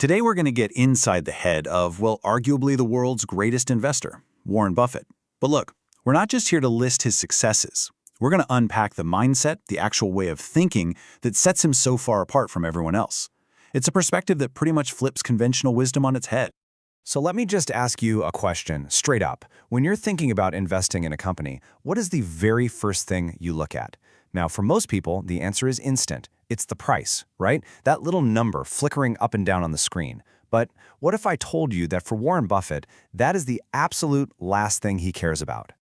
Today we're going to get inside the head of, well, arguably the world's greatest investor, Warren Buffett. But look, we're not just here to list his successes. We're going to unpack the mindset, the actual way of thinking that sets him so far apart from everyone else. It's a perspective that pretty much flips conventional wisdom on its head. So let me just ask you a question, straight up. When you're thinking about investing in a company, what is the very first thing you look at? Now, for most people, the answer is instant. It's the price, right? That little number flickering up and down on the screen. But what if I told you that for Warren Buffett, that is the absolute last thing he cares about?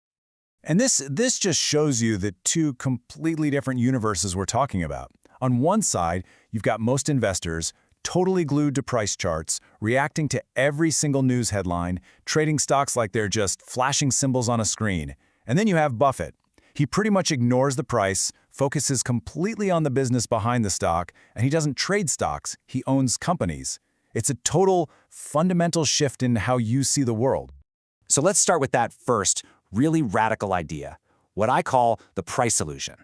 And this just shows you the two completely different universes we're talking about. On one side, you've got most investors totally glued to price charts, reacting to every single news headline, trading stocks like they're just flashing symbols on a screen. And then you have Buffett. He pretty much ignores the price, focuses completely on the business behind the stock, and he doesn't trade stocks, he owns companies. It's a total fundamental shift in how you see the world. So let's start with that first, really radical idea, what I call the price illusion.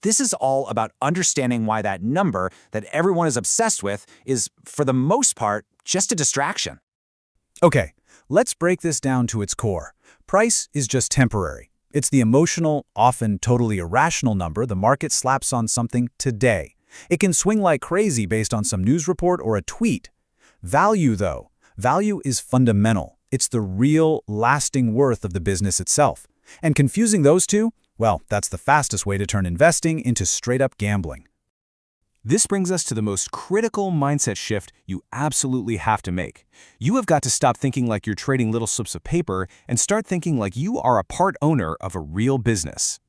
This is all about understanding why that number that everyone is obsessed with is, for the most part, just a distraction. Okay, let's break this down to its core. Price is just temporary. It's the emotional, often totally irrational number the market slaps on something today. It can swing like crazy based on some news report or a tweet. Value, though, value is fundamental. It's the real, lasting worth of the business itself. And confusing those two, well, that's the fastest way to turn investing into straight-up gambling. This brings us to the most critical mindset shift you absolutely have to make. You have got to stop thinking like you're trading little slips of paper and start thinking like you are a part owner of a real business.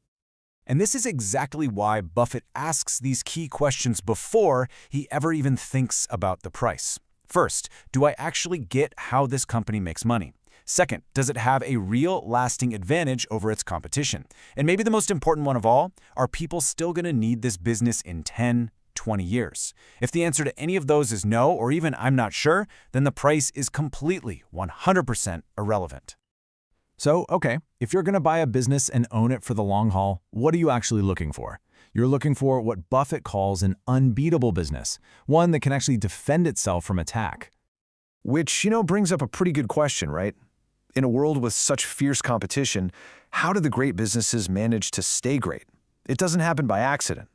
And this is exactly why Buffett asks these key questions before he ever even thinks about the price. First, do I actually get how this company makes money? Second, does it have a real lasting advantage over its competition? And maybe the most important one of all, are people still going to need this business in 10, 20 years? If the answer to any of those is no, or even I'm not sure, then the price is completely 100% irrelevant. So, okay, if you're going to buy a business and own it for the long haul, what are you actually looking for? You're looking for what Buffett calls an unbeatable business, one that can actually defend itself from attack. Which, brings up a pretty good question, right? In a world with such fierce competition, how do the great businesses manage to stay great? It doesn't happen by accident.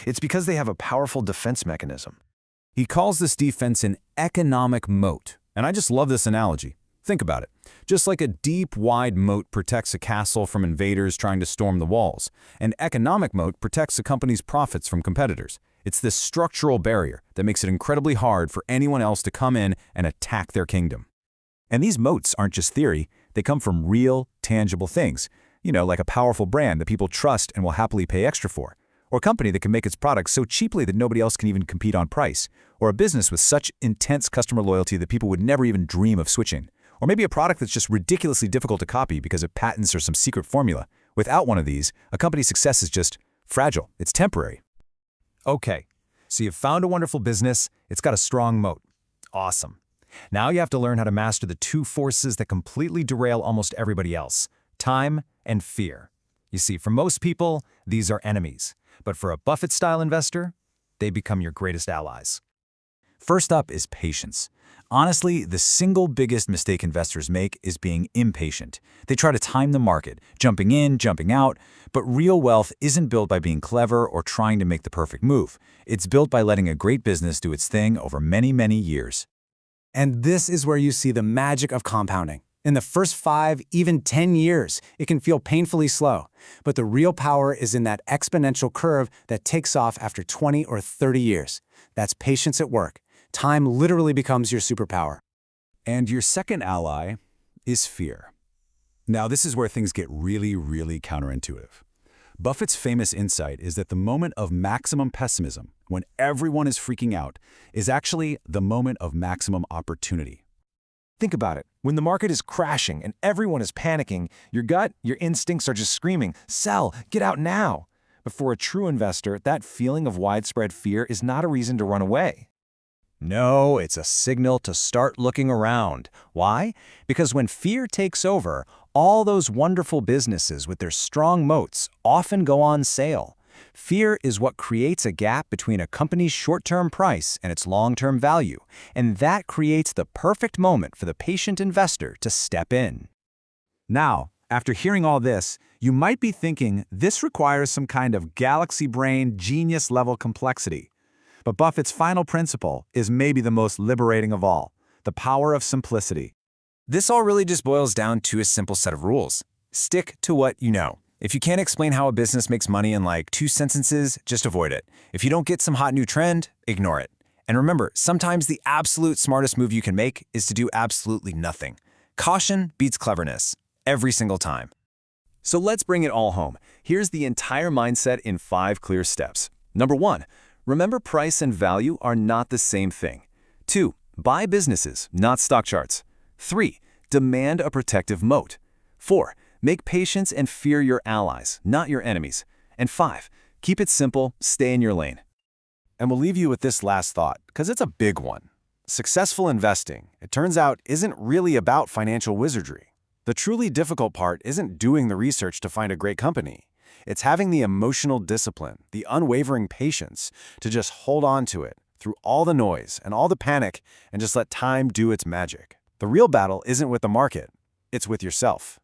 It's because they have a powerful defense mechanism. He calls this defense an economic moat, and I just love this analogy. Think about it. Just like a deep, wide moat protects a castle from invaders trying to storm the walls, an economic moat protects a company's profits from competitors. It's this structural barrier that makes it incredibly hard for anyone else to come in and attack their kingdom. And these moats aren't just theory, they come from real, tangible things. Like a powerful brand that people trust and will happily pay extra for. Or a company that can make its products so cheaply that nobody else can even compete on price. Or a business with such intense customer loyalty that people would never even dream of switching. Or maybe a product that's just ridiculously difficult to copy because of patents or some secret formula. Without one of these, a company's success is just fragile. It's temporary. Okay, so you've found a wonderful business, it's got a strong moat. Awesome. Now you have to learn how to master the two forces that completely derail almost everybody else, time and fear. You see, for most people, these are enemies. But for a Buffett-style investor, they become your greatest allies. First up is patience. Honestly, the single biggest mistake investors make is being impatient. They try to time the market, jumping in, jumping out, but real wealth isn't built by being clever or trying to make the perfect move. It's built by letting a great business do its thing over many, many years. And this is where you see the magic of compounding. In the first 5, even 10 years, it can feel painfully slow. But the real power is in that exponential curve that takes off after 20 or 30 years. That's patience at work. Time literally becomes your superpower. And your second ally is fear. Now, this is where things get really, really counterintuitive. Buffett's famous insight is that the moment of maximum pessimism, when everyone is freaking out, is actually the moment of maximum opportunity. Think about it. When the market is crashing and everyone is panicking, your gut, your instincts are just screaming, sell, get out now. But for a true investor, that feeling of widespread fear is not a reason to run away. No, it's a signal to start looking around. Why? Because when fear takes over, all those wonderful businesses with their strong moats often go on sale. Fear is what creates a gap between a company's short-term price and its long-term value, and that creates the perfect moment for the patient investor to step in. Now, after hearing all this, you might be thinking this requires some kind of galaxy brain genius-level complexity. But Buffett's final principle is maybe the most liberating of all: the power of simplicity. This all really just boils down to a simple set of rules. Stick to what you know. If you can't explain how a business makes money in like 2 sentences, just avoid it. If you don't get some hot new trend, ignore it. And remember, sometimes the absolute smartest move you can make is to do absolutely nothing. Caution beats cleverness, every single time. So let's bring it all home. Here's the entire mindset in 5 clear steps. Number 1, remember price and value are not the same thing. 2, buy businesses, not stock charts. 3, demand a protective moat. 4, make patience and fear your allies, not your enemies. And 5, keep it simple, stay in your lane. And we'll leave you with this last thought, because it's a big one. Successful investing, it turns out, isn't really about financial wizardry. The truly difficult part isn't doing the research to find a great company. It's having the emotional discipline, the unwavering patience to just hold on to it through all the noise and all the panic and just let time do its magic. The real battle isn't with the market, it's with yourself.